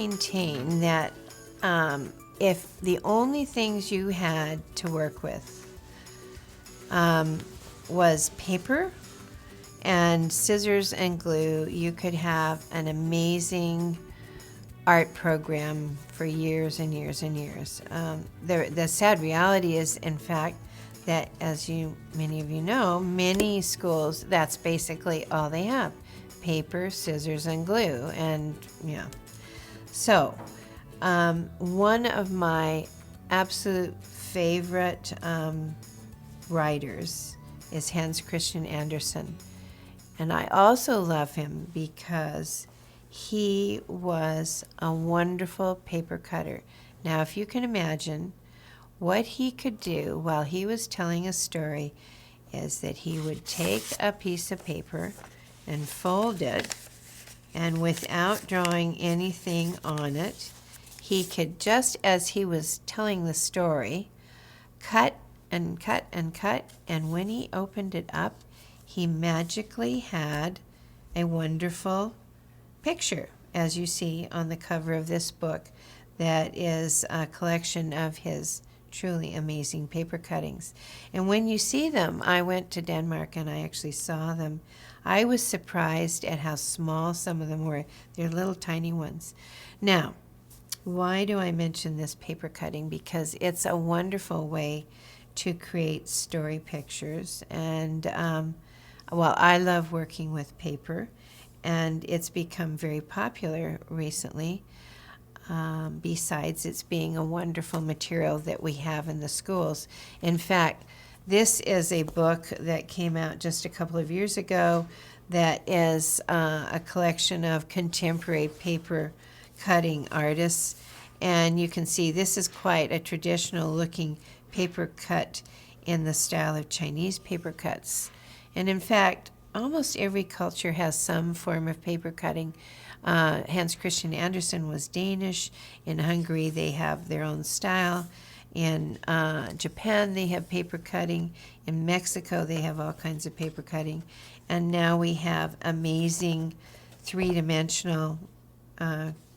maintain that if the only things you had to work with was paper and scissors and glue, you could have an amazing art program for years and years and years. The sad reality is, in fact, that as many of you know, many schools, that's basically all they have: paper, scissors, and glue. And yeah, so one of my absolute favorite writers is Hans Christian Andersen. And I also love him because he was a wonderful paper cutter. Now, if you can imagine, what he could do while he was telling a story is that he would take a piece of paper and fold it, and without drawing anything on it, he could, just as he was telling the story, cut and cut and cut, and when he opened it up, he magically had a wonderful picture, as you see on the cover of this book, that is a collection of his truly amazing paper cuttings. And when you see them, I went to Denmark and I actually saw them. I was surprised at how small some of them were. They're little tiny ones. Now, why do I mention this paper cutting? Because it's a wonderful way to create story pictures. And well, I love working with paper, and it's become very popular recently. Besides it's being a wonderful material that we have in the schools. In fact, this is a book that came out just a couple of years ago that is a collection of contemporary paper cutting artists. And you can see this is quite a traditional looking paper cut in the style of Chinese paper cuts. And in fact, almost every culture has some form of paper cutting. Hans Christian Andersen was Danish. In Hungary, they have their own style. In Japan, they have paper cutting. In Mexico, they have all kinds of paper cutting. And now we have amazing three-dimensional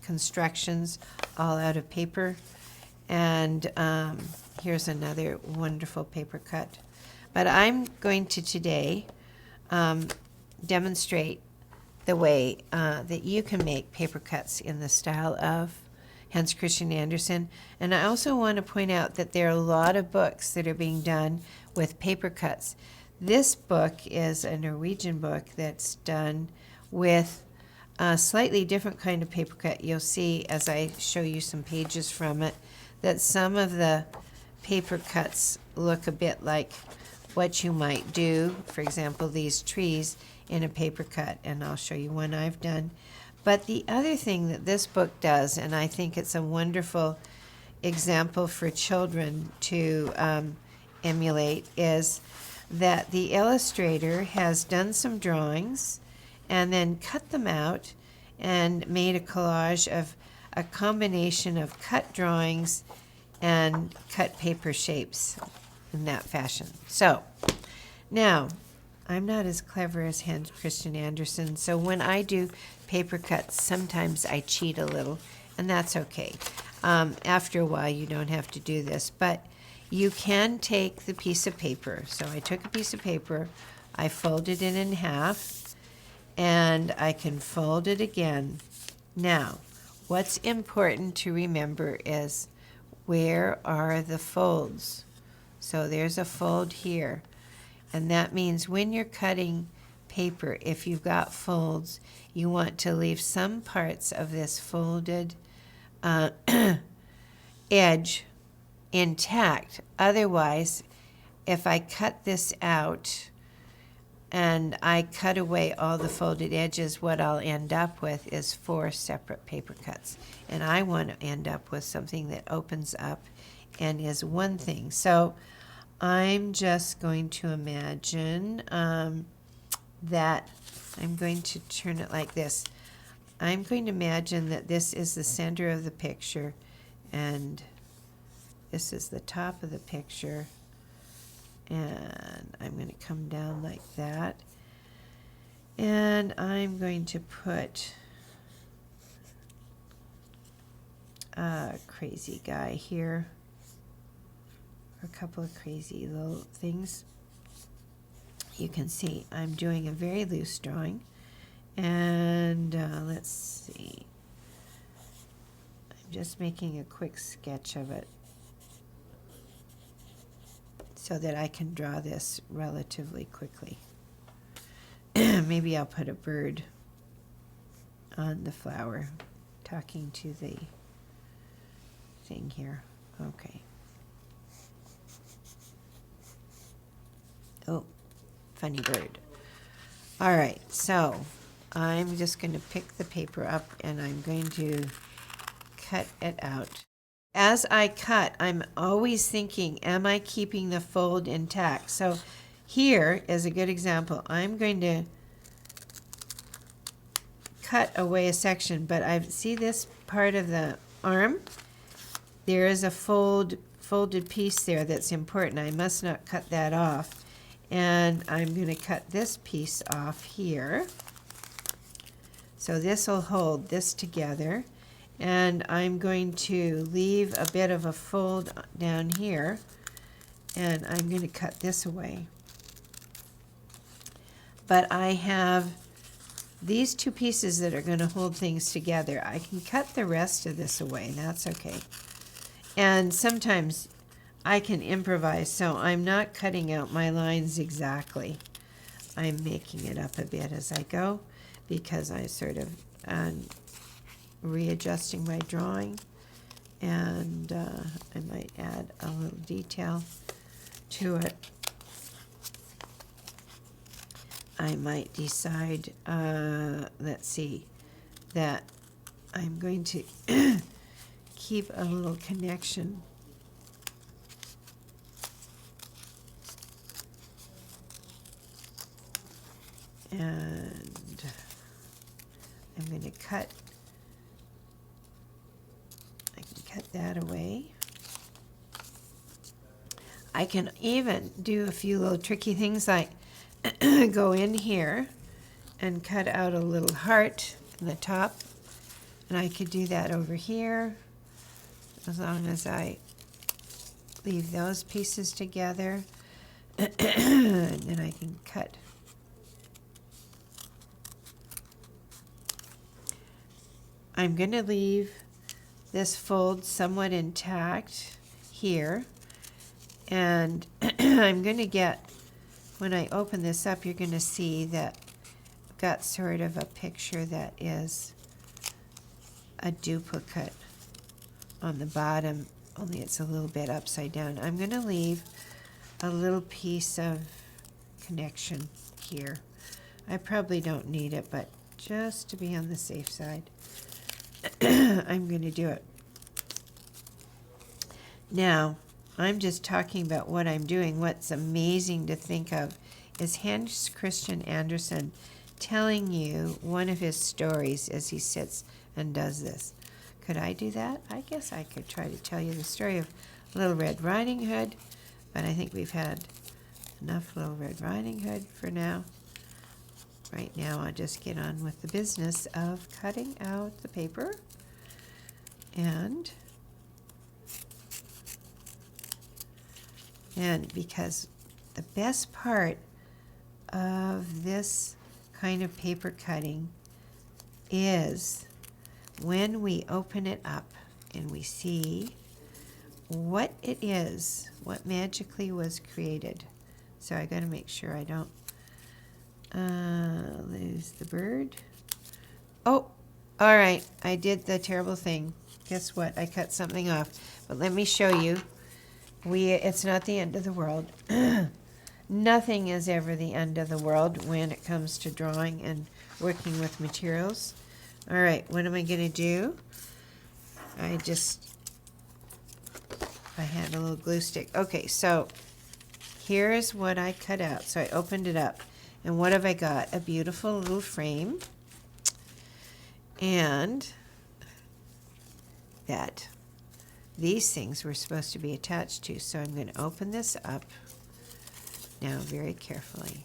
constructions all out of paper. And here's another wonderful paper cut. But I'm going to today demonstrate the way that you can make paper cuts in the style of Hans Christian Andersen. And I also want to point out that there are a lot of books that are being done with paper cuts. This book is a Norwegian book that's done with a slightly different kind of paper cut. You'll see as I show you some pages from it that some of the paper cuts look a bit like what you might do, for example, these trees in a paper cut, and I'll show you one I've done. But the other thing that this book does, and I think it's a wonderful example for children to emulate, is that the illustrator has done some drawings and then cut them out and made a collage of a combination of cut drawings and cut paper shapes in that fashion. So now, I'm not as clever as Hans Christian Andersen, so when I do paper cuts, sometimes I cheat a little, and that's okay. After a while, you don't have to do this, but you can take the piece of paper. So I took a piece of paper, I folded it in half, and I can fold it again. Now, what's important to remember is, where are the folds? So there's a fold here. And that means when you're cutting paper, if you've got folds, you want to leave some parts of this folded edge intact. Otherwise, if I cut this out and I cut away all the folded edges, what I'll end up with is 4 separate paper cuts. And I want to end up with something that opens up and is one thing. So I'm just going to imagine that I'm going to turn it like this. I'm going to imagine that this is the center of the picture, and this is the top of the picture, and I'm going to come down like that, and I'm going to put crazy guy here. A couple of crazy little things. You can see I'm doing a very loose drawing. And let's see. I'm just making a quick sketch of it so that I can draw this relatively quickly. Maybe I'll put a bird on the flower talking to the thing here. Okay. Oh, funny bird. All right, so I'm just going to pick the paper up and I'm going to cut it out. As I cut, I'm always thinking, am I keeping the fold intact? So here is a good example. I'm going to cut away a section, but I see this part of the arm. There is a folded piece there that's important. I must not cut that off. And I'm going to cut this piece off here. So this will hold this together. And I'm going to leave a bit of a fold down here. And I'm going to cut this away. But I have these two pieces that are going to hold things together. I can cut the rest of this away. That's okay. And sometimes I can improvise, so I'm not cutting out my lines exactly. I'm making it up a bit as I go because I sort of readjusting my drawing, and I might add a little detail to it. I might decide, let's see, that I'm going to keep a little connection. And I'm going to cut, I can cut that away. I can even do a few little tricky things like go in here and cut out a little heart in the top. And I could do that over here as long as I leave those pieces together. And then I can cut. I'm going to leave this fold somewhat intact here. And I'm going to get, when I open this up, you're going to see that I've got sort of a picture that is a duplicate on the bottom, only it's a little bit upside down. I'm going to leave a little piece of connection here. I probably don't need it, but just to be on the safe side, I'm going to do it. Now, I'm just talking about what I'm doing. What's amazing to think of is Hans Christian Andersen telling you one of his stories as he sits and does this. Could I do that? I guess I could try to tell you the story of Little Red Riding Hood, but I think we've had enough Little Red Riding Hood for now. Right now, I'll just get on with the business of cutting out the paper. And because the best part of this kind of paper cutting is when we open it up and we see what it is, what magically was created. So I got to make sure I don't lose the bird. Oh, all right, I did the terrible thing. Guess what? I cut something off. But let me show you. It's not the end of the world. Nothing is ever the end of the world when it comes to drawing and working with materials. All right, what am I going to do? I had a little glue stick. Okay, so here's what I cut out. So I opened it up. And what have I got? A beautiful little frame. And that these things were supposed to be attached to. So I'm going to open this up now very carefully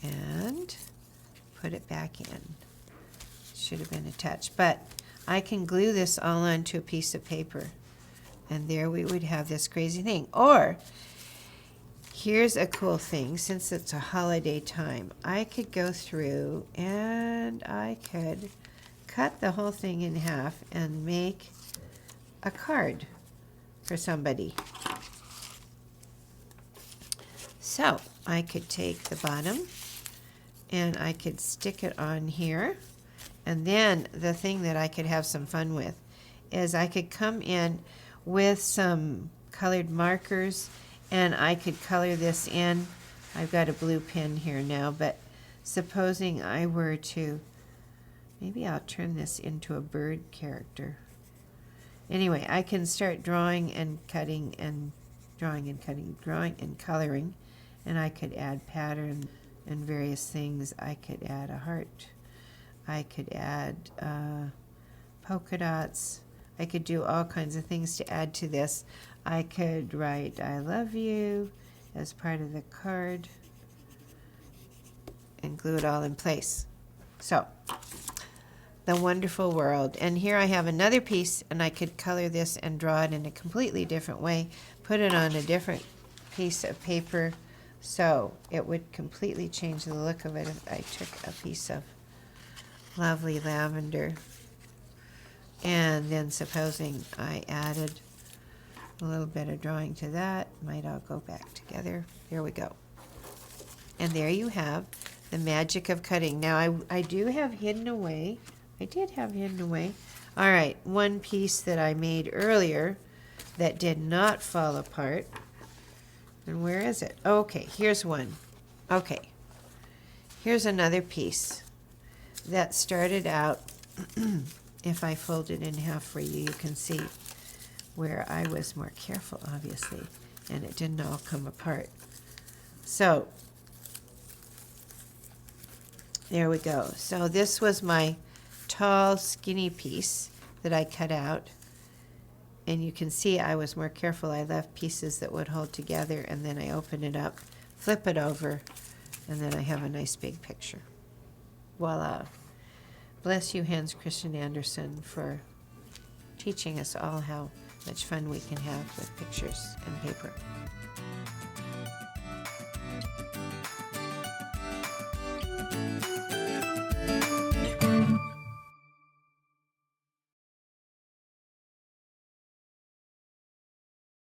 and put it back in. Should have been attached, but I can glue this all onto a piece of paper. And there we would have this crazy thing. Or, here's a cool thing. Since it's a holiday time, I could go through and I could cut the whole thing in half and make a card for somebody. So, I could take the bottom and I could stick it on here. And then the thing that I could have some fun with is I could come in with some colored markers and I could color this in. I've got a blue pen here now, but supposing I were to, maybe I'll turn this into a bird character. Anyway, I can start drawing and cutting and drawing and cutting, drawing and coloring, and I could add pattern and various things. I could add a heart. I could add polka dots. I could do all kinds of things to add to this. I could write I love you as part of the card and glue it all in place. So, the wonderful world. And here I have another piece, and I could color this and draw it in a completely different way, put it on a different piece of paper, so it would completely change the look of it if I took a piece of lovely lavender. And then supposing I added a little bit of drawing to that, might all go back together. There we go. And there you have the magic of cutting. Now I do have hidden away, I did have hidden away, all right, one piece that I made earlier that did not fall apart. And where is it? Okay, here's one. Okay, here's another piece that started out, if I fold it in half for you, you can see where I was more careful, obviously, and it didn't all come apart. So, there we go. So this was my tall, skinny piece that I cut out. And you can see I was more careful. I left pieces that would hold together, and then I open it up, flip it over, and then I have a nice big picture. Voila. Bless you, Hans Christian Andersen, for teaching us all how much fun we can have with pictures and paper.